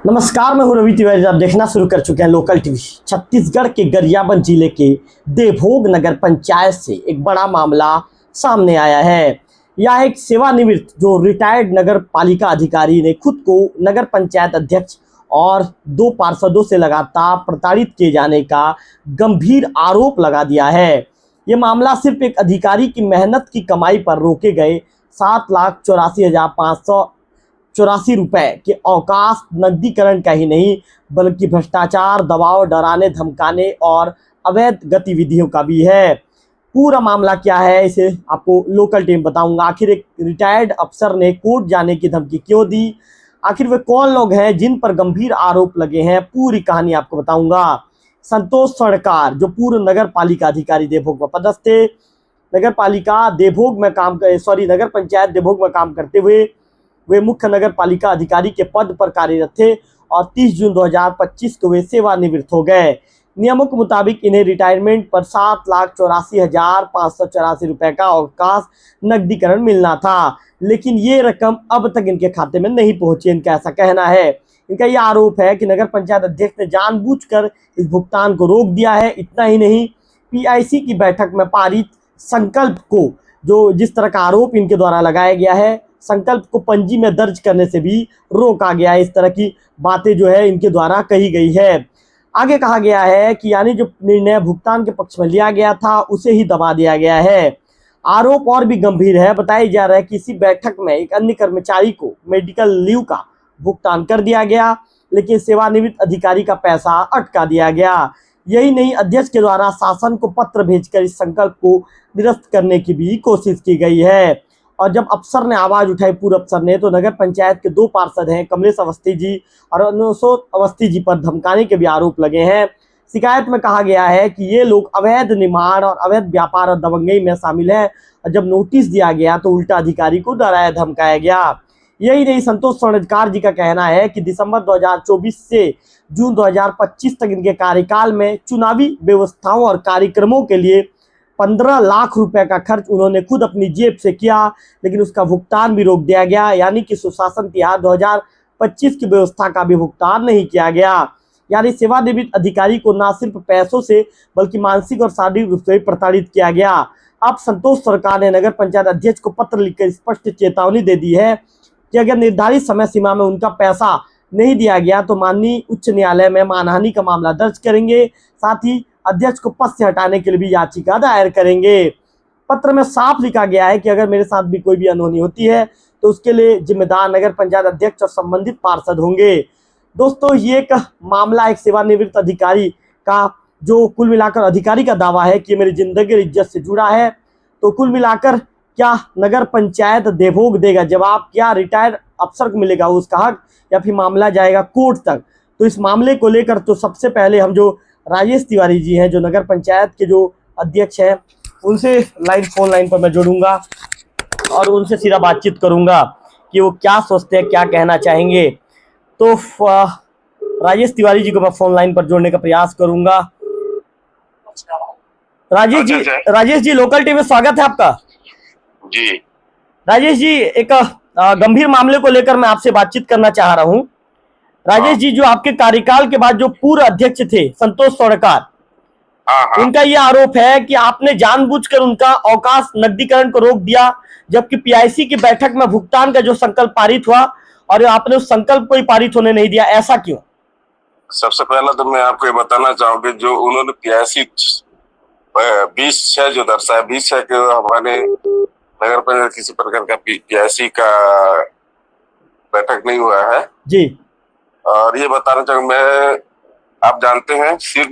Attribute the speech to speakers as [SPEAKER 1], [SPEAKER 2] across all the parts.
[SPEAKER 1] नमस्कार, मैं हूं रवि तिवारी। आप देखना शुरू कर चुके हैं लोकल टीवी। छत्तीसगढ़ के गरियाबंद जिले के देवभोग नगर पंचायत से एक बड़ा मामला सामने आया है। यह एक सेवानिवृत्त जो रिटायर्ड नगर पालिका अधिकारी ने खुद को नगर पंचायत अध्यक्ष और 2 पार्षदों से लगातार प्रताड़ित किए जाने का गंभीर आरोप लगा दिया है। ये मामला सिर्फ एक अधिकारी की मेहनत की कमाई पर रोके गए 7,84,584 रुपए के अवकाश नकदीकरण का ही नहीं, बल्कि भ्रष्टाचार, दबाव, डराने धमकाने और अवैध गतिविधियों का भी है। पूरा मामला क्या है इसे आपको लोकल टीम बताऊंगा। आखिर एक रिटायर्ड अफसर ने कोर्ट जाने की धमकी क्यों दी, आखिर वे कौन लोग हैं जिन पर गंभीर आरोप लगे हैं, पूरी कहानी आपको बताऊंगा। संतोष स्वर्णकार जो पूर्व नगर पालिका अधिकारी देवभोग में पदस्थ थे, नगर पंचायत देवभोग में काम करते हुए वे मुख्य नगर पालिका अधिकारी के पद पर कार्यरत थे और 30 जून 2025 को वे सेवानिवृत्त हो गए। नियमों के मुताबिक इन्हें रिटायरमेंट पर 7,84,584 रुपए का अवकाश नकदीकरण मिलना था, लेकिन ये रकम अब तक इनके खाते में नहीं पहुंची, इनका ऐसा कहना है। इनका यह आरोप है कि नगर पंचायत अध्यक्ष ने जानबूझकर इस भुगतान को रोक दिया है। इतना ही नहीं, पीआईसी की बैठक में पारित संकल्प को, जो जिस तरह का आरोप इनके द्वारा लगाया गया है, संकल्प को पंजी में दर्ज करने से भी रोका गया है। इस तरह की बातें जो है इनके द्वारा कही गई है। आगे कहा गया है कि यानी जो निर्णय भुगतान के पक्ष में लिया गया था उसे ही दबा दिया गया है। आरोप और भी गंभीर है। बताया जा रहा है कि इसी बैठक में एक अन्य कर्मचारी को मेडिकल लीव का भुगतान कर दिया गया, लेकिन सेवानिवृत्त अधिकारी का पैसा अटका दिया गया। यही नहीं, अध्यक्ष के द्वारा शासन को पत्र भेजकर इस संकल्प को निरस्त करने की भी कोशिश की गई है। और जब अफसर ने आवाज उठाई, पूर्व अफसर ने, तो नगर पंचायत के 2 पार्षद हैं, कमलेश अवस्थी जी और अनुशोच अवस्थी जी पर धमकाने के भी आरोप लगे हैं। शिकायत में कहा गया है कि ये लोग अवैध निर्माण और अवैध व्यापार और दबंगई में शामिल हैं और जब नोटिस दिया गया तो उल्टा अधिकारी को डराया धमकाया गया। यही नहीं, संतोष स्वर्णकार जी का कहना है कि दिसंबर 2024 से जून 2025 तक इनके कार्यकाल में चुनावी व्यवस्थाओं और कार्यक्रमों के लिए 15 लाख रुपए का खर्च उन्होंने खुद अपनी जेब से किया, लेकिन उसका भुगतान भी रोक दिया गया। यानी कि सुशासन तिहार 2025 की व्यवस्था का भी भुगतान नहीं किया गया। यानी सेवानिवृत्त अधिकारी को न सिर्फ पैसों से बल्कि मानसिक और शारीरिक रूप से प्रताड़ित किया गया। अब संतोष सरकार ने नगर पंचायत अध्यक्ष को पत्र लिखकर स्पष्ट चेतावनी दे दी है कि अगर निर्धारित समय सीमा में उनका पैसा नहीं दिया गया तो माननीय उच्च न्यायालय में मानहानि का मामला दर्ज करेंगे, साथ ही अध्यक्ष को पद से हटाने के लिए भी याचिका दायर करेंगे। पत्र में साफ लिखा गया है कि अगर मेरे साथ भी कोई भी अनहोनी होती है तो उसके लिए जिम्मेदार नगर पंचायत अध्यक्ष और संबंधित पार्षद होंगे। दोस्तों, ये एक मामला एक सेवानिवृत्त अधिकारी का, जो कुल मिलाकर अधिकारी का दावा है कि मेरी जिंदगी और इज्जत से जुड़ा है, तो कुल मिलाकर क्या नगर पंचायत देवभोग देगा जवाब? क्या रिटायर्ड अफसर को मिलेगा उसका हक, या फिर मामला जाएगा कोर्ट तक? तो इस मामले को लेकर तो सबसे पहले हम जो राजेश तिवारी जी हैं, जो नगर पंचायत के जो अध्यक्ष हैं, उनसे फोन लाइन पर मैं जोड़ूंगा और उनसे सीधा बातचीत करूंगा कि वो क्या सोचते हैं, क्या कहना चाहेंगे। तो राजेश तिवारी जी को मैं फोन लाइन पर जोड़ने का प्रयास करूंगा। राजेश जी, लोकल टीवी में स्वागत है आपका।
[SPEAKER 2] जी
[SPEAKER 1] राजेश जी, एक गंभीर मामले को लेकर मैं आपसे बातचीत करना चाह रहा हूं। राजेश जी, जो आपके कार्यकाल के बाद जो पूर्व अध्यक्ष थे संतोष स्वर्णकार, उनका यह आरोप है कि आपने जानबूझकर उनका अवकाश नकदीकरण को रोक दिया, जबकि पीआईसी की बैठक में भुगतान का जो संकल्प पारित हुआ और आपने उस संकल्प को ही पारित होने नहीं दिया। ऐसा क्यों?
[SPEAKER 2] सबसे पहला तो मैं आपको ये बताना चाहूंगी, जो उन्होंने पीआईसी 20/6 जो दर्शाया, 20/6 के हमारे नगर पंचायत किसी प्रकार का पीआईसी का बैठक नहीं हुआ है
[SPEAKER 1] जी। और
[SPEAKER 2] ये बताना चाहूंगा मैं, आप जानते हैं सिर्फ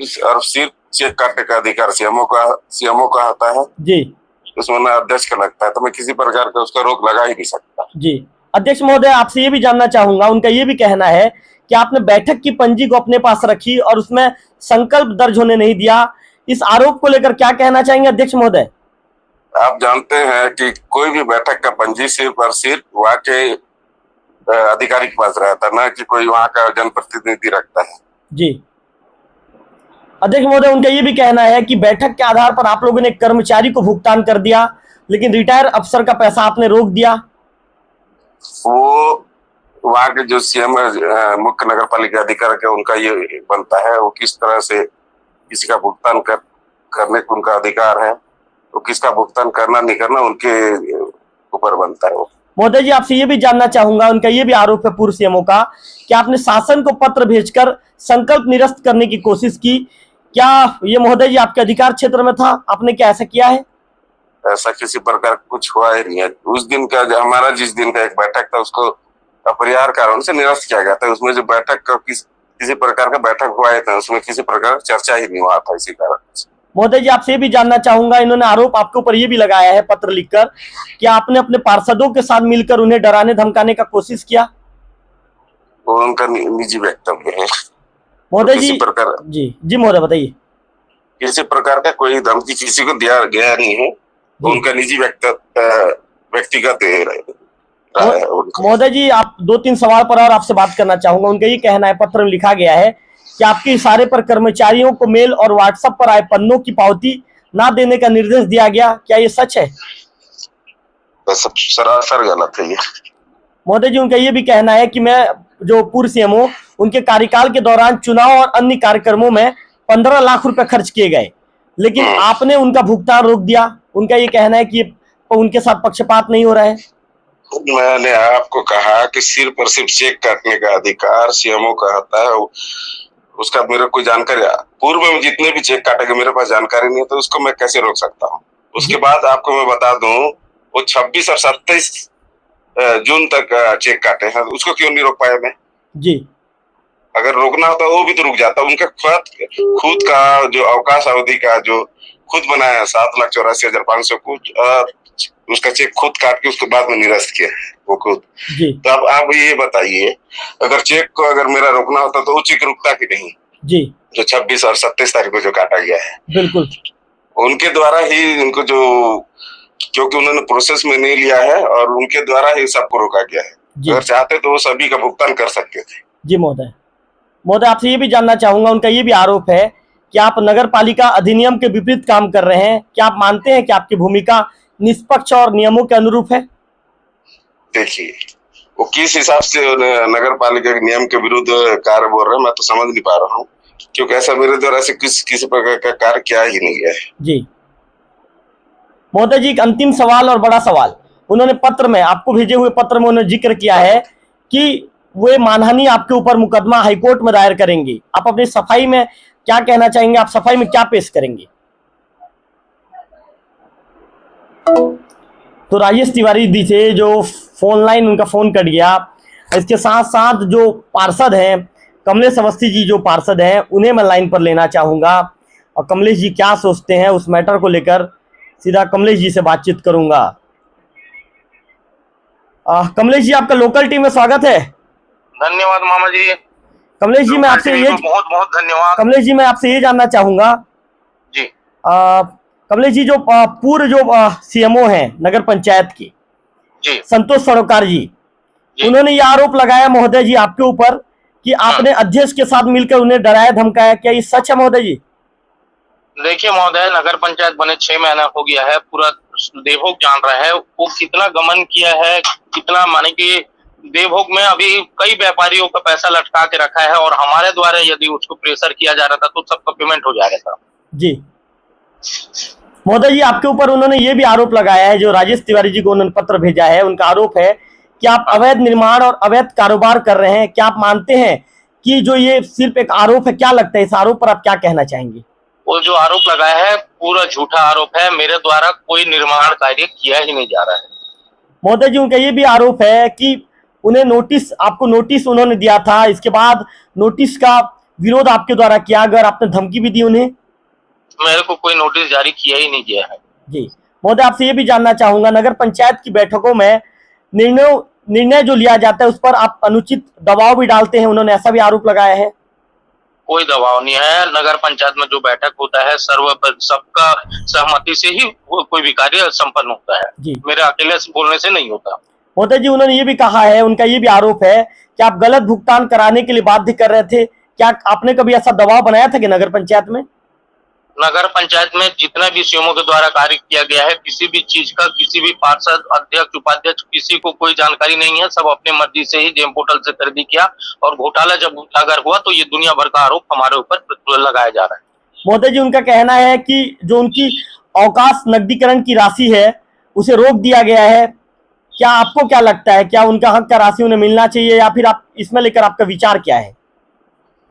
[SPEAKER 2] चेक काटने का अधिकार सीएमओ का होता है
[SPEAKER 1] जी,
[SPEAKER 2] उसमें ना अध्यक्ष का लगता है, तो मैं किसी प्रकार का उसका रोक लगा ही नहीं सकता।
[SPEAKER 1] जी। अध्यक्ष महोदय, आपसे ये भी जानना चाहूंगा, उनका ये भी कहना है कि आपने बैठक की पंजी को अपने पास रखी और उसमें संकल्प दर्ज होने नहीं दिया। इस आरोप को लेकर क्या कहना चाहेंगे अध्यक्ष महोदय?
[SPEAKER 2] आप जानते हैं कि कोई भी बैठक का पंजी सिर्फ और सिर्फ वहाँ के अधिकारी के पास रहता है, ना कि कोई वहाँ का जनप्रतिनिधि रखता है।
[SPEAKER 1] जी। अध्यक्ष महोदय, उनका ये भी कहना है कि बैठक के आधार पर आप लोगों ने कर्मचारी को भुगतान कर दिया, लेकिन रिटायर अफसर का पैसा आपने रोक दिया।
[SPEAKER 2] वो वहाँ के जो सीएम मुख्य नगर पालिका अधिकारी का उनका ये बनता है, वो किस तरह से किसी का भुगतान करने का उनका अधिकार है, तो किसका भुगतान करना नहीं करना उनके ऊपर बनता है वो।
[SPEAKER 1] महोदय जी, आपसे ये भी जानना चाहूंगा, उनका ये भी आरोप है पूर्व सीएमओ का कि आपने शासन को पत्र भेजकर संकल्प निरस्त करने की कोशिश की। क्या ये महोदय जी आपके अधिकार क्षेत्र में था? आपने क्या ऐसा किया है?
[SPEAKER 2] ऐसा किसी प्रकार कुछ हुआ ही नहीं है। उस दिन का जो हमारा जिस दिन का एक बैठक था उसको अपरिहार्य कारण से निरस्त किया गया था। उसमें जो बैठक का किसी प्रकार का बैठक हुआ था उसमें किसी प्रकार चर्चा ही नहीं हुआ था, इसी कारण।
[SPEAKER 1] महोदय जी, आपसे ये भी जानना चाहूंगा, इन्होंने आरोप आपके ऊपर ये भी लगाया है पत्र लिखकर कि आपने अपने पार्षदों के साथ मिलकर उन्हें डराने धमकाने का कोशिश किया।
[SPEAKER 2] वो उनका निजी वक्तव्य है
[SPEAKER 1] महोदय
[SPEAKER 2] तो
[SPEAKER 1] जी
[SPEAKER 2] प्रकार
[SPEAKER 1] जी महोदय बताइए।
[SPEAKER 2] किसी प्रकार का कोई धमकी किसी को दिया गया नहीं है, उनका निजी व्यक्तिगत
[SPEAKER 1] महोदय जी, आप 2-3 सवाल पर और आपसे बात करना चाहूंगा। उनका ये कहना है, पत्र में लिखा गया है कि आपके इशारे पर कर्मचारियों को मेल और व्हाट्सएप पर आए पन्नों की पावती ना देने का निर्देश दिया गया। क्या ये सच है?
[SPEAKER 2] सब सरासर गलत है ये।
[SPEAKER 1] महोदय जी, उनका ये भी कहना है कि मैं जो पूर्व सीएमओ उनके कार्यकाल के दौरान चुनाव और अन्य कार्यक्रमों में 15 लाख रुपए खर्च किए गए, लेकिन आपने उनका भुगतान रोक दिया। उनका ये कहना है कि उनके साथ पक्षपात नहीं हो रहा है।
[SPEAKER 2] मैंने आपको कहा कि सिर्फ और सिर्फ चेक काटने का अधिकार सीएमओ का होता है, उसका मेरे को जानकारी पूर्व में जितने भी चेक काटेंगे मेरे पास जानकारी नहीं है, तो उसको मैं कैसे रोक सकता हूँ। उसके बाद आपको मैं बता दूं, वो 26 और 27 जून तक चेक काटे हैं, उसको क्यों नहीं रोक पाया मैं
[SPEAKER 1] जी?
[SPEAKER 2] अगर रोकना होता वो भी तो रुक जाता। उनका खुद का जो अवकाश अवधि का जो खुद बनाया 7,84,500 कुछ, उसका चेक खुद काट के उसके बाद में निरस्त किया वो खुद। तो अब आप ये बताइए, अगर चेक को अगर मेरा रोकना होता तो वो चेक रुकता कि नहीं जी? जो 26 और 27 तारीख को जो काटा गया है, बिल्कुल उनके द्वारा ही उनको जो, क्योंकि उन्होंने प्रोसेस में नहीं लिया है और उनके द्वारा ही सबको रोका गया है। अगर चाहते तो वो सभी का भुगतान कर सकते थे। जी महोदय, आपसे ये भी जानना चाहूंगा, उनका ये भी आरोप है कि आप नगर पालिका अधिनियम के विपरीत काम कर रहे हैं। क्या आप मानते हैं कि आपकी भूमिका निष्पक्ष और नियमों के अनुरूप है? देखिए, वो किस हिसाब से नगर पालिका के नियम के विरुद्ध कार्य बोल रहे हैं मैं तो समझ नहीं पा रहा हूँ, क्योंकि ऐसा मेरे द्वारा से किसी प्रकार का कार्य किया ही नहीं गया है। जी
[SPEAKER 1] महोदय जी, एक अंतिम सवाल और बड़ा सवाल, उन्होंने पत्र में आपको भेजे हुए पत्र में उन्होंने जिक्र किया है कि वे मानहानि आपके ऊपर मुकदमा हाईकोर्ट में दायर करेंगे। आप अपनी सफाई में क्या कहना चाहेंगे? आप सफाई में क्या पेश करेंगे? तो राजेश तिवारी दी से जो फोन लाइन उनका फोन कट गया। इसके साथ साथ जो पार्षद हैं कमलेश अवस्थी जी, जो पार्षद हैं उन्हें मैं लाइन पर लेना चाहूंगा और कमलेश जी क्या सोचते हैं उस मैटर को लेकर सीधा कमलेश जी से बातचीत करूंगा। कमलेश जी, आपका लोकल टीम में स्वागत है।
[SPEAKER 3] धन्यवाद मामा जी।
[SPEAKER 1] कमलेश जी, मैं आपसे ये
[SPEAKER 3] बहुत बहुत धन्यवाद।
[SPEAKER 1] कमलेश जी, मैं आपसे ये जानना चाहूंगा
[SPEAKER 3] जी,
[SPEAKER 1] कमलेश जी, जो पूर्व जो सीएमओ हैं नगर पंचायत की
[SPEAKER 3] जी,
[SPEAKER 1] संतोष सरोकार जी, उन्होंने ये आरोप लगाया महोदय जी आपके ऊपर कि आपने अध्यक्ष के साथ मिलकर उन्हें डराया धमकाया। क्या ये सच है महोदय जी?
[SPEAKER 3] देखिए महोदय, नगर पंचायत बने 6 महीना हो गया है, पूरा देवभोग जान रहा है वो कितना गमन किया है, कितना माने कि देवभोग में अभी कई व्यापारियों का पैसा लटका के रखा है और हमारे द्वारा यदि उसको प्रेशर किया जा रहा था तो सबका पेमेंट हो जा रहा था। जी
[SPEAKER 1] महोदय जी, आपके ऊपर उन्होंने ये भी आरोप लगाया है, जो राजेश तिवारी जी को उन्होंने पत्र भेजा है, उनका आरोप है कि आप अवैध निर्माण और अवैध कारोबार कर रहे हैं। क्या आप मानते हैं कि जो ये सिर्फ एक आरोप है? क्या लगता है इस आरोप पर आप क्या कहना चाहेंगे?
[SPEAKER 3] वो जो आरोप लगाया है पूरा झूठा आरोप है, मेरे द्वारा कोई निर्माण कार्य किया ही नहीं जा रहा है।
[SPEAKER 1] महोदय जी, उनका ये भी आरोप है कि उन्हें आपको नोटिस उन्होंने दिया था, इसके बाद नोटिस का विरोध आपके द्वारा किया, अगर आपने धमकी भी दी उन्हें?
[SPEAKER 3] मेरे को कोई नोटिस जारी किया ही नहीं गया है।
[SPEAKER 1] जी महोदय, आपसे ये भी जानना चाहूंगा, नगर पंचायत की बैठकों में निर्णय जो लिया जाता है उस पर आप अनुचित दबाव भी डालते हैं, उन्होंने ऐसा भी आरोप लगाया है।
[SPEAKER 3] कोई दबाव नहीं है, नगर पंचायत में जो बैठक होता है सबका सहमति से ही कोई भी कार्य संपन्न होता है जी, मेरे अकेले से बोलने से नहीं होता।
[SPEAKER 1] महोदय जी, उन्होंने ये भी कहा है, उनका ये भी आरोप है कि आप गलत भुगतान कराने के लिए बाध्य कर रहे थे। क्या आपने कभी ऐसा दबाव बनाया था कि नगर पंचायत में?
[SPEAKER 3] नगर पंचायत में जितना भी सीएमओ के द्वारा कार्य किया गया है, किसी भी चीज का किसी भी पार्षद, अध्यक्ष, उपाध्यक्ष किसी को कोई जानकारी नहीं है। सब अपने मर्जी से ही जेम पोर्टल से खरीदी किया और घोटाला जब उजागर हुआ तो ये दुनिया भर का आरोप हमारे ऊपर लगाया जा रहा है।
[SPEAKER 1] मोदी जी, उनका कहना है कि जो उनकी अवकाश नकदीकरण की राशि है उसे रोक दिया गया है। क्या आपको क्या लगता है, क्या उनका हक का राशि उन्हें मिलना चाहिए, या फिर आप इसमें लेकर आपका विचार क्या है?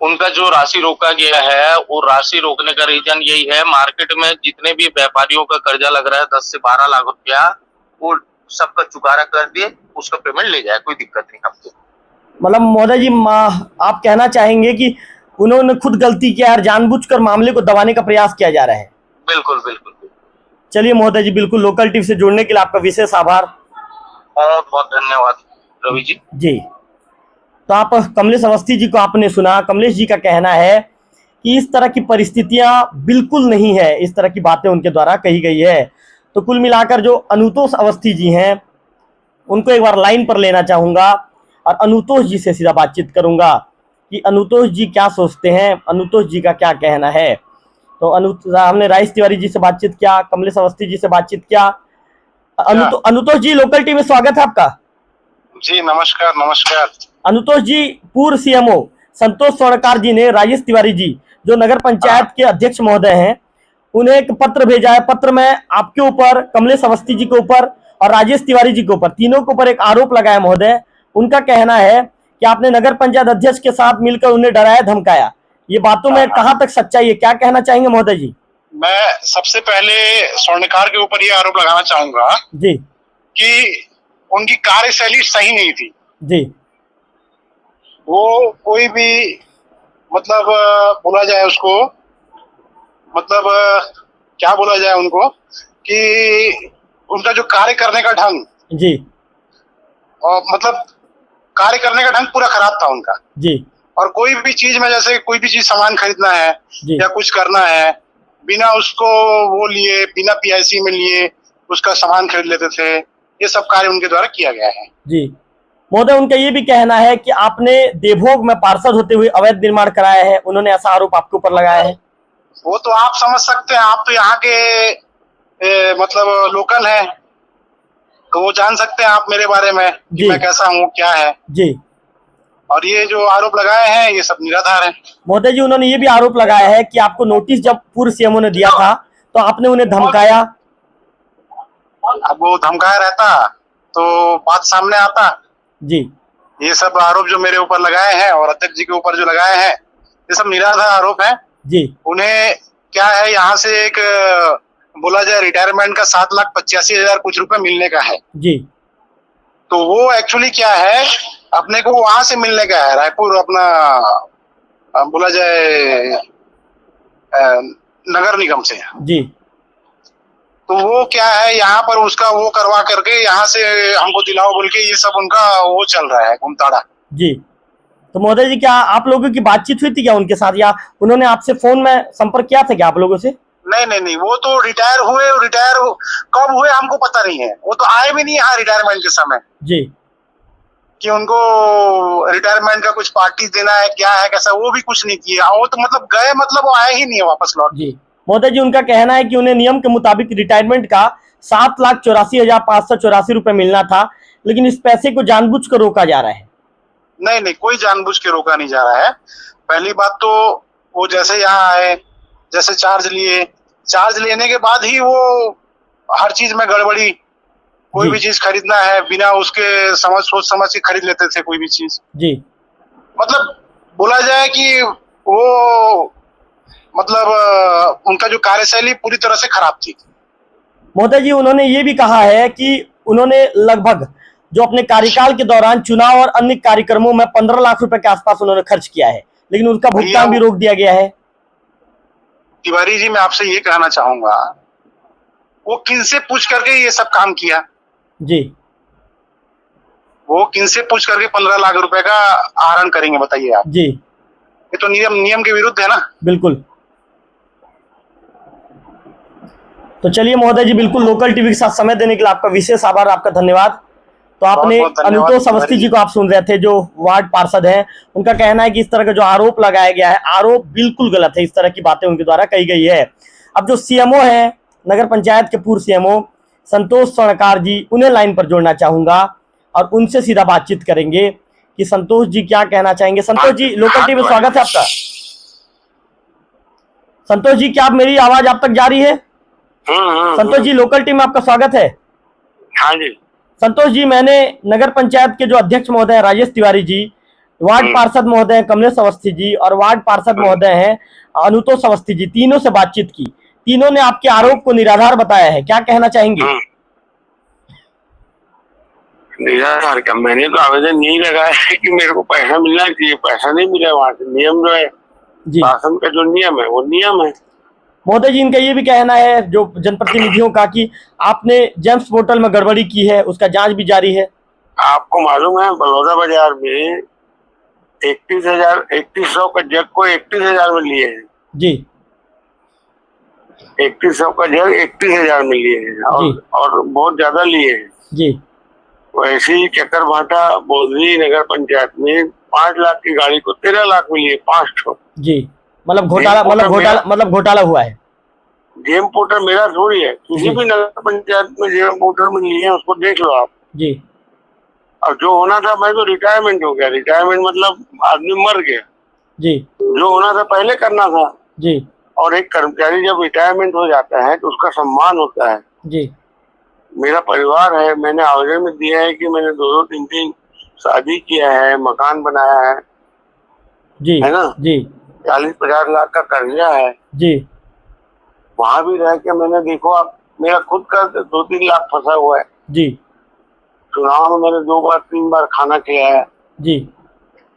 [SPEAKER 3] उनका जो राशि रोका गया है वो राशि रोकने का रीजन यही है, मार्केट में जितने भी व्यापारियों का कर्जा लग रहा है 10 से 12 लाख रुपया, वो सबका चुकारा कर दिए, उसका पेमेंट ले जाए, कोई दिक्कत नहीं हमको।
[SPEAKER 1] मतलब मोदी जी, आप कहना चाहेंगे कि उन्होंने खुद गलती किया और जानबूझकर मामले को दबाने का प्रयास किया जा रहा है?
[SPEAKER 3] बिल्कुल बिल्कुल।
[SPEAKER 1] चलिए मोदी जी, बिल्कुल लोकल टीवी से जुड़ने के लिए आपका विशेष आभार।
[SPEAKER 3] बहुत बहुत धन्यवाद रवि जी।
[SPEAKER 1] जी, तो आप कमलेश अवस्थी जी को आपने सुना। कमलेश जी का कहना है कि इस तरह की परिस्थितियां बिल्कुल नहीं है, इस तरह की बातें उनके द्वारा कही गई है। तो कुल मिलाकर जो अनुतोष अवस्थी जी हैं उनको एक बार लाइन पर लेना चाहूँगा और अनुतोष जी से सीधा बातचीत करूँगा कि अनुतोष जी क्या सोचते हैं, अनुतोष जी का क्या कहना है। तो हमने राइस तिवारी जी से बातचीत किया, कमलेश अवस्थी जी से बातचीत किया। अनुतोष जी, लोकल टीवी में स्वागत है आपका।
[SPEAKER 4] जी नमस्कार। नमस्कार
[SPEAKER 1] अनुतोष जी, पूर्व सीएमओ संतोष स्वर्णकार जी ने राजेश तिवारी जी जो नगर पंचायत के अध्यक्ष महोदय हैं उन्हें एक पत्र भेजा है। पत्र में आपके ऊपर, कमलेश अवस्थी जी के ऊपर और राजेश तिवारी जी के ऊपर, तीनों के ऊपर एक आरोप लगाया महोदय। उनका कहना है कि आपने नगर पंचायत अध्यक्ष के साथ मिलकर उन्हें डराया धमकाया। ये बातों में कहाँ तक सच्चाई है, क्या कहना चाहेंगे महोदय जी?
[SPEAKER 4] मैं सबसे पहले स्वर्णकार के ऊपर ये आरोप लगाना चाहूंगा
[SPEAKER 1] जी
[SPEAKER 4] कि उनकी कार्यशैली सही नहीं थी।
[SPEAKER 1] जी,
[SPEAKER 4] वो कोई भी मतलब बोला जाए उसको, मतलब क्या बोला जाए उनको, कि उनका जो कार्य करने का ढंग
[SPEAKER 1] जी,
[SPEAKER 4] और मतलब कार्य करने का ढंग पूरा खराब था उनका
[SPEAKER 1] जी।
[SPEAKER 4] और कोई भी चीज में, जैसे कोई भी चीज सामान खरीदना है
[SPEAKER 1] जी।
[SPEAKER 4] या कुछ करना है, बिना उसको वो लिए, बिना पीआईसी में लिए उसका सामान खरीद लेते थे। ये सब कार्य उनके द्वारा किया गया है।
[SPEAKER 1] जी महोदय, उनका ये भी कहना है कि आपने देवभोग में पार्षद होते हुए अवैध निर्माण कराया है, उन्होंने ऐसा आरोप आपके ऊपर लगाया है।
[SPEAKER 4] वो तो आप समझ सकते हैं, आप तो यहाँ के मतलब लोकल हैं, तो वो जान सकते हैं आप मेरे बारे में कि मैं कैसा हूँ, क्या है
[SPEAKER 1] जी।
[SPEAKER 4] और ये जो आरोप लगाए हैं ये सब निराधार है।
[SPEAKER 1] महोदय जी, उन्होंने ये भी आरोप लगाया है कि आपको नोटिस जब पूर्व सीएमओ ने दिया था तो आपने उन्हें धमकाया।
[SPEAKER 4] अब वो धमकाया रहता तो बात सामने आता
[SPEAKER 1] जी।
[SPEAKER 4] ये सब आरोप जो मेरे ऊपर लगाए हैं और अध्यक्ष जी के ऊपर जो लगाए हैं ये सब निराधार आरोप हैं
[SPEAKER 1] जी।
[SPEAKER 4] उन्हें क्या है, यहाँ से एक बोला जाए रिटायरमेंट का 7,85,000 कुछ रुपए मिलने का है
[SPEAKER 1] जी।
[SPEAKER 4] तो वो एक्चुअली क्या है, अपने को वहां से मिलने का है, रायपुर अपना बोला जाए नगर निगम से
[SPEAKER 1] जी।
[SPEAKER 4] तो वो क्या है, यहाँ पर उसका वो करवा करके यहाँ से हमको दिलाओ बोल के ये सब उनका वो चल रहा है घुमताड़ा जी।
[SPEAKER 1] तो महोदय जी, क्या आप लोगों की बातचीत हुई थी क्या उनके साथ, या उन्होंने आपसे फोन में संपर्क किया था क्या आप लोगों से?
[SPEAKER 4] नहीं, वो तो रिटायर कब हुए हमको पता नहीं है, वो तो आए भी नहीं यहाँ रिटायरमेंट के समय
[SPEAKER 1] जी,
[SPEAKER 4] कि उनको रिटायरमेंट का कुछ पार्टी देना है, क्या है कैसा, वो भी कुछ नहीं किया। वो तो मतलब गए, मतलब वो आए ही नहीं है वापस लौट
[SPEAKER 1] जी। महोदय जी, उनका कहना है कि उन्हें नियम के मुताबिक रिटायरमेंट का 7,84,584 रुपए मिलना था, लेकिन इस पैसे को जानबूझकर रोका जा रहा है।
[SPEAKER 4] नहीं, कोई जानबूझ के रोका नहीं जा रहा है। पहली बात तो वो जैसे यहाँ आए, जैसे चार्ज लेने के बाद ही वो हर चीज में गड़बड़ी, कोई भी चीज खरीदना है बिना उसके सोच समझ के खरीद लेते थे कोई भी चीज
[SPEAKER 1] जी।
[SPEAKER 4] मतलब बोला जाए कि वो मतलब उनका जो कार्यशैली पूरी तरह से खराब थी।
[SPEAKER 1] महोदय जी, उन्होंने ये भी कहा है कि उन्होंने लगभग जो अपने कार्यकाल के दौरान चुनाव और अन्य कार्यक्रमों में 15 लाख रुपए के आसपास उन्होंने खर्च किया है, लेकिन उनका भुगतान भी रोक दिया गया है।
[SPEAKER 4] तिवारी जी, मैं आपसे ये कहना चाहूंगा, वो किनसे पूछ करके ये सब काम किया
[SPEAKER 1] जी?
[SPEAKER 4] वो किनसे पूछ करके 15 लाख रुपए का आहरण करेंगे बताइए आप
[SPEAKER 1] जी?
[SPEAKER 4] ये तो नियम के विरुद्ध है ना। बिल्कुल।
[SPEAKER 1] तो चलिए महोदय जी, बिल्कुल लोकल टीवी के साथ समय देने के लिए आपका विशेष आभार, आपका धन्यवाद। तो आपने अनुतोष अवस्थी जी को आप सुन रहे थे, जो वार्ड पार्षद हैं। उनका कहना है कि इस तरह का जो आरोप लगाया गया है, आरोप बिल्कुल गलत है, इस तरह की बातें उनके द्वारा कही गई है। अब जो सीएमओ है नगर पंचायत के पूर्व सीएमओ संतोष स्वर्णकार जी, उन्हें लाइन पर जोड़ना चाहूंगा और उनसे सीधा बातचीत करेंगे कि संतोष जी क्या कहना चाहेंगे। संतोष जी, लोकल टीवी में स्वागत है आपका। संतोष जी, क्या आप मेरी आवाज आप तक जा रही है? संतोष जी, लोकल टीम में आपका स्वागत है।
[SPEAKER 5] हाँ जी।
[SPEAKER 1] संतोष जी, मैंने नगर पंचायत के जो अध्यक्ष महोदय हैं राजेश तिवारी जी, वार्ड पार्षद महोदय हैं कमलेश अवस्थी जी और वार्ड पार्षद महोदय हैं अनुतोष अवस्थी जी, तीनों से बातचीत की। तीनों ने आपके आरोप को निराधार बताया है, क्या कहना चाहेंगे?
[SPEAKER 5] निराधार का मैंने तो आवेदन नहीं लगाया है कि मेरे को पैसा मिलना चाहिए, पैसा नहीं मिला वहाँ से। नियम जो है शासन का जो नियम है वो नियम है।
[SPEAKER 1] महोदय जी, इनका ये भी कहना है जो जनप्रतिनिधियों का कि आपने जेम्स पोर्टल में गड़बड़ी की है, उसका जांच भी जारी है। आपको
[SPEAKER 5] मालूम है बलौदा बाजार में 3100 का जग को 31,000 में लिए हैं
[SPEAKER 1] जी।
[SPEAKER 5] 3100 का जग 31,000 में लिए हैं और बहुत ज्यादा लिए हैं
[SPEAKER 1] जी।
[SPEAKER 5] वैसे ही चक्कर भाटा बोधली नगर पंचायत में 5 लाख की गाड़ी को 13 लाख में लिए 500
[SPEAKER 1] जी। मतलब घोटाला हुआ है।
[SPEAKER 5] जेम पोर्टर मेरा थोड़ी है, किसी भी नगर पंचायत में जेम पोर्टर में लिए हैं, उसको देख लो आप
[SPEAKER 1] जी।
[SPEAKER 5] और जो होना था, मैं तो रिटायरमेंट हो गया। रिटायरमेंट मतलब आदमी मर गया
[SPEAKER 1] जी।
[SPEAKER 5] जो होना था पहले करना था
[SPEAKER 1] जी।
[SPEAKER 5] और एक कर्मचारी जब रिटायरमेंट हो जाता है तो उसका सम्मान होता है
[SPEAKER 1] जी।
[SPEAKER 5] मेरा परिवार है, मैंने आवेदन में दिया है कि मैंने 2-2, 3-3 शादी किया है, मकान बनाया है
[SPEAKER 1] जी,
[SPEAKER 5] है ना
[SPEAKER 1] जी।
[SPEAKER 5] 40-50 लाख का कर्जा है
[SPEAKER 1] जी।
[SPEAKER 5] वहां भी रह के मैंने देखो आप, मेरा खुद का 2-3 लाख फंसा हुआ है
[SPEAKER 1] जी।
[SPEAKER 5] चुनाव में मैंने 2 बार 3 बार खाना किया है
[SPEAKER 1] जी,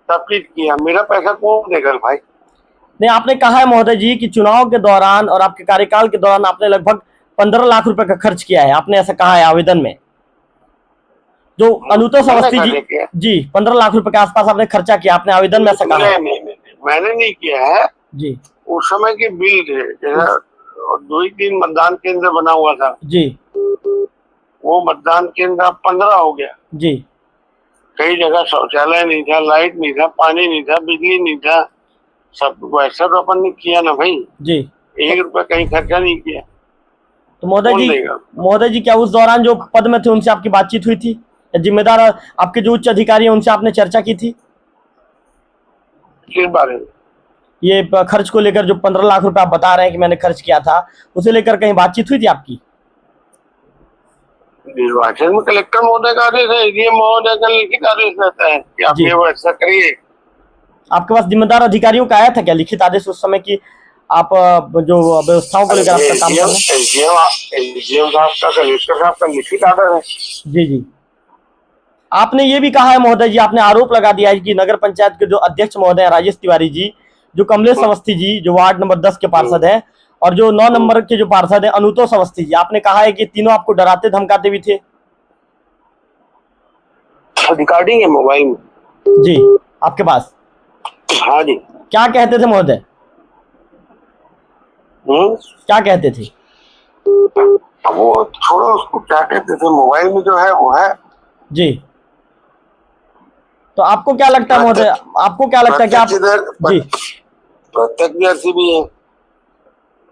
[SPEAKER 5] सब चीज किया। मेरा पैसा कौन देगा भाई?
[SPEAKER 1] नहीं, आपने कहा है महोदय जी कि चुनाव के दौरान और आपके कार्यकाल के दौरान आपने लगभग 15 लाख रुपए का खर्च किया है, आपने ऐसा कहा है आवेदन में। जो अनुतोष अवस्थी जी 15 लाख रुपए के आसपास आपने खर्चा किया, आपने आवेदन में ऐसा कहा है।
[SPEAKER 5] मैंने नहीं किया है
[SPEAKER 1] जी।
[SPEAKER 5] उस समय के बिल थे, जैसा 2-3 मतदान केंद्र बना हुआ था
[SPEAKER 1] जी,
[SPEAKER 5] वो मतदान केंद्र 15 हो गया
[SPEAKER 1] जी।
[SPEAKER 5] कई जगह शौचालय नहीं था, लाइट नहीं था, पानी नहीं था, बिजली नहीं था, सब वैसा तो अपन ने किया ना भाई
[SPEAKER 1] जी।
[SPEAKER 5] 1 रुपया कहीं खर्चा नहीं किया।
[SPEAKER 1] तो महोदय जी क्या उस दौरान जो पद में थे उनसे आपकी बातचीत हुई थी? जिम्मेदार आपके जो उच्च अधिकारी हैं उनसे आपने चर्चा की थी
[SPEAKER 5] किस बारे में?
[SPEAKER 1] ये खर्च को लेकर, जो 15 लाख रुपए आप बता रहे हैं कि मैंने खर्च किया था, उसे लेकर कहीं बातचीत हुई थी आपकी?
[SPEAKER 5] निर्वाचन में कलेक्टर महोदय का आदेश है, डीएम महोदय का लिखित आदेश रहता है कि आप ये ऐसा करिए।
[SPEAKER 1] आपके पास जिम्मेदार अधिकारियों का आया था क्या लिखित आदेश उस समय की आप जो व्यवस्थाओं को लेकर आपका काम कर रहे हैं?
[SPEAKER 5] एसडीएम साहब का, कलेक्टर साहब का लिखित आदेश है।
[SPEAKER 1] जी जी। आपने ये भी कहा है महोदय जी, आपने आरोप लगा दिया है कि नगर पंचायत के जो अध्यक्ष महोदय हैं राजेश तिवारी जी, जो कमलेश अवस्थी जी जो वार्ड नंबर 10 के पार्षद हैं और जो 9 नंबर के जो पार्षद हैं अनुतोष अवस्थी जी, आपने कहा है कि तीनों आपको डराते धमकाते भी थे।
[SPEAKER 5] रिकॉर्डिंग है मोबाइल में
[SPEAKER 1] जी आपके पास?
[SPEAKER 5] हाँ जी।
[SPEAKER 1] क्या कहते थे महोदय? क्या कहते थे?
[SPEAKER 5] वो छोड़ो उसको, क्या कहते थे, मोबाइल में जो है वो है जी।
[SPEAKER 1] तो आपको क्या लगता है महोदय, आपको क्या लगता है कि आप जी
[SPEAKER 5] प्रत्यक्षदर्शी भी है?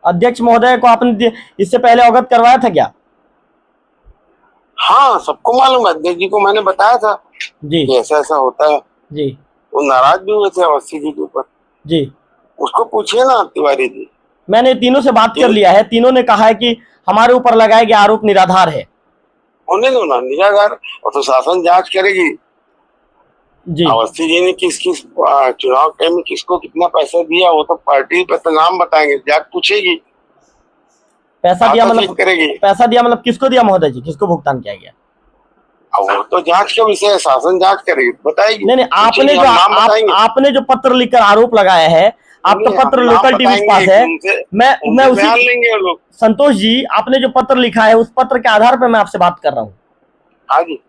[SPEAKER 1] अध्यक्ष महोदय को आपने इससे पहले अवगत करवाया था क्या?
[SPEAKER 5] हाँ, सबको मालूम है, अध्यक्ष जी को मैंने बताया था
[SPEAKER 1] जी
[SPEAKER 5] ऐसा ऐसा होता है
[SPEAKER 1] जी।
[SPEAKER 5] वो नाराज भी हुए थे अवस्थी जी के ऊपर जी, उसको पूछिए ना तिवारी जी।
[SPEAKER 1] मैंने तीनों से बात कर लिया है, तीनों ने कहा है कि हमारे ऊपर लगाए गए आरोप निराधार है।
[SPEAKER 5] होने दो ना निराधार, और तो शासन जांच करेगी
[SPEAKER 1] जी।
[SPEAKER 5] अवस्थी जी ने किस किस चुनाव टाइम में किसको कितना पैसा दिया वो तो पार्टी पे तो नाम बताएंगे, जांच पूछेगी।
[SPEAKER 1] पैसा दिया मतलब करेगी, पैसा दिया मतलब किसको दिया महोदय जी, किसको भुगतान किया गया?
[SPEAKER 5] वो तो जांच का विषय है, शासन जांच करेगी, बताएगी।
[SPEAKER 1] नहीं, आपने जो पत्र लिखकर आरोप लगाया है, आपका पत्र लोकल टीवी के पास है, मैं उसी
[SPEAKER 5] लेंगे लोग।
[SPEAKER 1] संतोष जी, आपने जो पत्र लिखा है उस पत्र के आधार पर मैं आपसे बात कर रहा हूँ।
[SPEAKER 5] हाँ जी।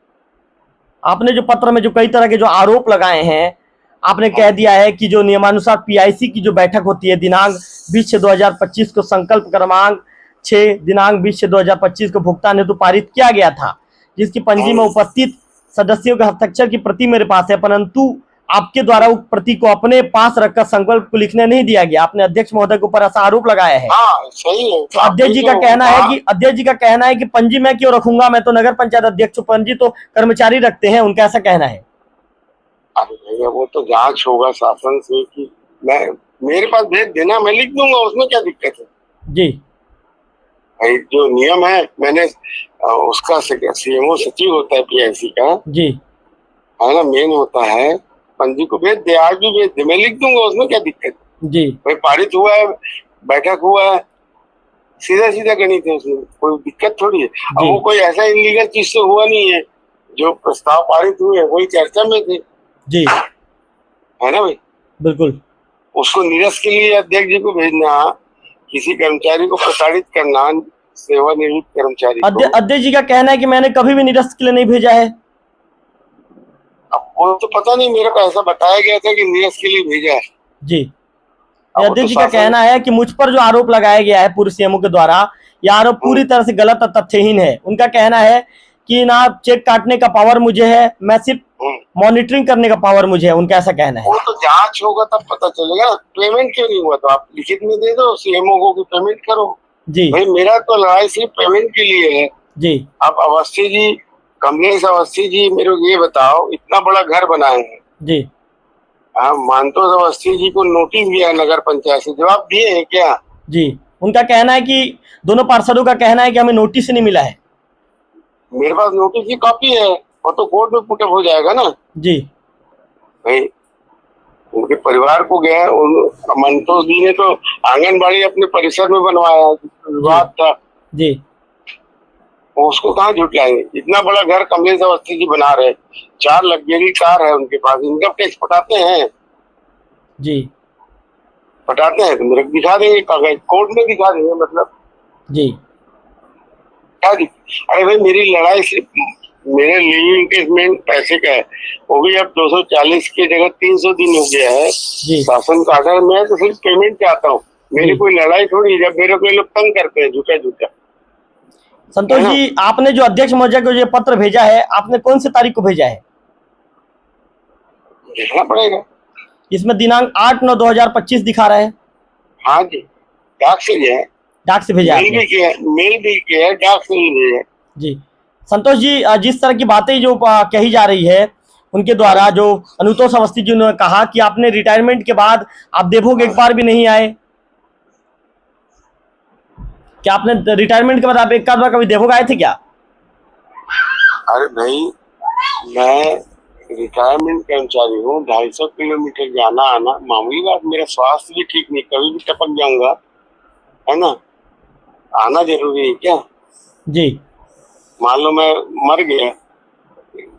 [SPEAKER 1] आपने जो पत्र में जो कई तरह के जो आरोप लगाए हैं, आपने कह दिया है कि जो नियमानुसार पीआईसी की जो बैठक होती है दिनांक 20/6/2025 को संकल्प क्रमांक 6 दिनांक 20/6/2025 को भुगतान हेतु पारित किया गया था, जिसकी पंजी में उपस्थित सदस्यों के हस्ताक्षर की प्रति मेरे पास है, परंतु आपके द्वारा उक्त प्रति को अपने पास रखकर संकल्प को लिखने नहीं दिया गया, आपने अध्यक्ष महोदय के ऊपर ऐसा आरोप लगाया है।
[SPEAKER 5] हाँ सही है।
[SPEAKER 1] तो अध्यक्ष जी का कहना है कि पंजी मैं क्यों रखूंगा, मैं तो नगर पंचायत अध्यक्ष हूं, पंजी तो कर्मचारी रखते हैं, उनका ऐसा कहना है।
[SPEAKER 5] अरे भैया वो तो जांच होगा शासन से कि मेरे पास भेज देना, मैं लिख दूंगा, उसमें क्या दिक्कत है
[SPEAKER 1] जी।
[SPEAKER 5] भाई जो नियम है मैंने उसका सीएमओ सचिव होता है पीआईसी का
[SPEAKER 1] जी,
[SPEAKER 5] है ना, मेन होता है, पंजी को भेज दे, आज भी भेज दे, मैं लिख दूंगा, उसमें क्या दिक्कत है
[SPEAKER 1] जी।
[SPEAKER 5] भाई पारित हुआ है, बैठक हुआ है, सीधा सीधा गणित है, उसमें कोई दिक्कत थोड़ी है। अब वो कोई ऐसा इलीगल चीज से हुआ नहीं है, जो प्रस्ताव पारित हुए वही चर्चा में थे
[SPEAKER 1] जी,
[SPEAKER 5] है ना भाई।
[SPEAKER 1] बिल्कुल।
[SPEAKER 5] उसको निरस्त के लिए अध्यक्ष जी को भेजना, किसी कर्मचारी को प्रताड़ित करना, सेवानिवृत्त कर्मचारी
[SPEAKER 1] अध्यक्ष जी का कहना है कि मैंने कभी भी निरस्त के लिए नहीं भेजा है।
[SPEAKER 5] अब वो तो पता नहीं, मेरे को ऐसा बताया गया था कि निरस्त के लिए भेजा है
[SPEAKER 1] जी। अध्यक्ष जी का कहना है कि मुझ पर जो आरोप लगाया गया है पूर्व सीएमओ के द्वारा, यह आरोप पूरी तरह से गलत और तथ्यहीन है। उनका कहना है कि ना चेक काटने का पावर मुझे है, मैं सिर्फ मॉनिटरिंग करने का पावर मुझे है, उनका ऐसा कहना है।
[SPEAKER 5] वो तो जांच होगा तब पता चलेगा। पेमेंट क्यों नहीं हुआ, तो आप लिखित में दे दो सीएमओ को कि पेमेंट करो
[SPEAKER 1] जी।
[SPEAKER 5] भाई, मेरा तो लड़ाई सिर्फ पेमेंट के लिए है
[SPEAKER 1] जी।
[SPEAKER 5] अब अवस्थी जी, कमलेश अवस्थी जी, मेरे को ये बताओ, इतना बड़ा घर बनाए हैं
[SPEAKER 1] जी,
[SPEAKER 5] मानतोष अवस्थी जी को नोटिस दिया नगर पंचायत से, जवाब दिए हैं क्या?
[SPEAKER 1] जी। उनका कहना है कि दोनों पार्षदों का कहना है कि हमें नोटिस नहीं मिला है।
[SPEAKER 5] मेरे पास नोटिस की कॉपी है, और तो कोर्ट में पुटअप हो जाएगा ना
[SPEAKER 1] जी।
[SPEAKER 5] भाई। उनके परिवार को गया, मंतोष जी ने तो आंगनबाड़ी अपने परिसर में बनवाया, विवाद था
[SPEAKER 1] जी।
[SPEAKER 5] उसको कहाँ झुटलाएंगे? इतना बड़ा घर कमलेश अवस्थी जी बना रहे, 4 लग्जरी कार है उनके पास, इनकम टैक्स पटाते हैं
[SPEAKER 1] जी।
[SPEAKER 5] पटाते हैं तो मेरे को दिखा देंगे, कागज कोर्ट में दिखा देंगे, मतलब
[SPEAKER 1] जी।
[SPEAKER 5] क्या अरे भाई मेरी लड़ाई सिर्फ मेरे लिविंग इंकेजमेंट पैसे का है, वो भी अब 240 की जगह 300 दिन हो गया है शासन का आर्डर में, तो सिर्फ पेमेंट चाहता हूँ, मेरी कोई लड़ाई थोड़ी। जब मेरे को लोग तंग करते हैं झूठा झूठा।
[SPEAKER 1] संतोष जी, आपने जो अध्यक्ष महोदय को ये पत्र भेजा है, आपने कौन सी तारीख को भेजा है?
[SPEAKER 5] देखना पड़ेगा,
[SPEAKER 1] इसमें दिनांक 8/9/2025 दिखा रहा है।
[SPEAKER 5] हाँ जी, डाक से गया है,
[SPEAKER 1] डाक से भेजा
[SPEAKER 5] मेल भी किया, मेल भी किया, डाक से भी भेजा
[SPEAKER 1] जी। संतोष जी, जिस तरह की बातें जो कही जा रही है उनके द्वारा, जो अनुतोष अवस्थी जी ने कहा कि आपने रिटायरमेंट के बाद आप देवभोग एक बार भी नहीं आए, क्या आपने रिटायरमेंट के बाद आप एक आध बार कभी देवभोग आए थे क्या?
[SPEAKER 5] अरे भाई मैं रिटायरमेंट कर्मचारी हूँ, 250 किलोमीटर जाना आना मामूली बात, मेरा स्वास्थ्य भी ठीक नहीं, कभी भी टपक जाऊंगा, है ना, आना जरूरी है क्या?
[SPEAKER 1] जी।
[SPEAKER 5] मान लो मैं मर गया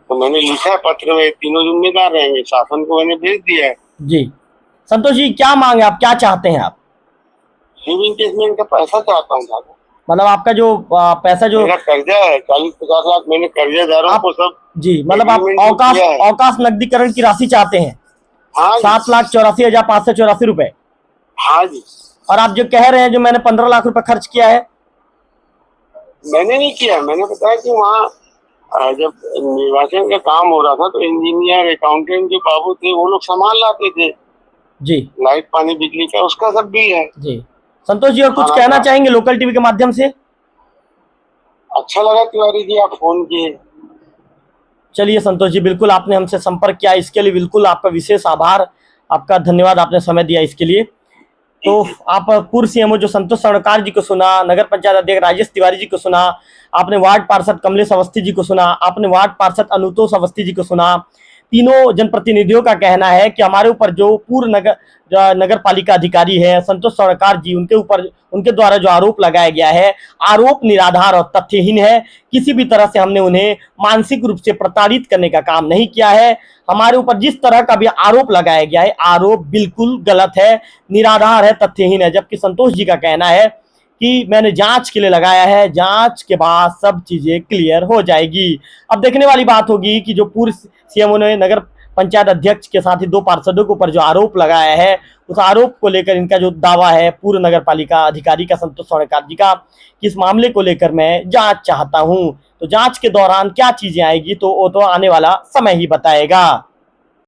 [SPEAKER 5] तो मैंने लिखा है पत्र में, तीनों जिम्मेदार रहेंगे, शासन को मैंने भेज दिया है
[SPEAKER 1] जी। संतोष जी, क्या मांगे आप, क्या चाहते हैं आप?
[SPEAKER 5] लिविंग इंकेजमेंट का पैसा चाहता हूँ दादा,
[SPEAKER 1] मतलब आपका जो पैसा जो
[SPEAKER 5] मेरा कर्जा है 40-50 लाख, मैंने कर्जेदारों को सब
[SPEAKER 1] जी, मतलब आप अवकाश नकदीकरण की राशि चाहते हैं?
[SPEAKER 5] हाँ,
[SPEAKER 1] 7,84,584 रुपए।
[SPEAKER 5] हाँ जी।
[SPEAKER 1] और आप जो कह रहे हैं जो मैंने 15 लाख रुपए खर्च किया है?
[SPEAKER 5] मैंने नहीं किया, मैंने बताया कि वहाँ जब निर्वाचन का काम हो रहा था तो इंजीनियर अकाउंटेंट जो बाबू थे वो लोग सामान लाते थे
[SPEAKER 1] जी,
[SPEAKER 5] लाइट पानी बिजली का, उसका सब बिल है
[SPEAKER 1] जी। संतोष जी, और कुछ कहना चाहेंगे लोकल टीवी के माध्यम से?
[SPEAKER 5] अच्छा लगा तिवारी जी आप फोन किए।
[SPEAKER 1] चलिए संतोष जी, बिल्कुल आपने हमसे संपर्क किया, इसके लिए बिल्कुल आपका विशेष आभार, आपका धन्यवाद, आपने समय दिया इसके लिए। तो आप पूर्व सीएमओ जो संतोष स्वर्णकार जी को सुना, नगर पंचायत अध्यक्ष राजेश तिवारी जी को सुना, आपने वार्ड पार्षद कमलेश अवस्थी जी को सुना, आपने वार्ड पार्षद अनुतोष अवस्थी जी को सुना। तीनों जनप्रतिनिधियों का कहना है कि हमारे ऊपर जो पूर्व नगर पालिका अधिकारी है संतोष स्वर्णकार जी, उनके द्वारा जो आरोप लगाया गया है, आरोप निराधार और तथ्यहीन है। किसी भी तरह से हमने उन्हें मानसिक रूप से प्रताड़ित करने का काम नहीं किया है। हमारे ऊपर जिस तरह का भी आरोप लगाया गया है, आरोप बिल्कुल गलत है, निराधार है, तथ्यहीन है। जबकि संतोष जी का कहना है कि मैंने जांच के लिए लगाया है, जांच के बाद सब चीजें क्लियर हो जाएगी। अब देखने वाली बात होगी कि जो पूर्व सीएमओ ने नगर पंचायत अध्यक्ष के साथ ही 2 पार्षदों के ऊपर जो आरोप लगाया है, उस आरोप को लेकर इनका जो दावा है पूर्व नगर पालिका अधिकारी का संतोष स्वर्णकार जी का, कि इस मामले को लेकर मैं जांच चाहता हूं। तो जांच के दौरान क्या चीजें आएगी तो वो तो आने वाला समय ही बताएगा।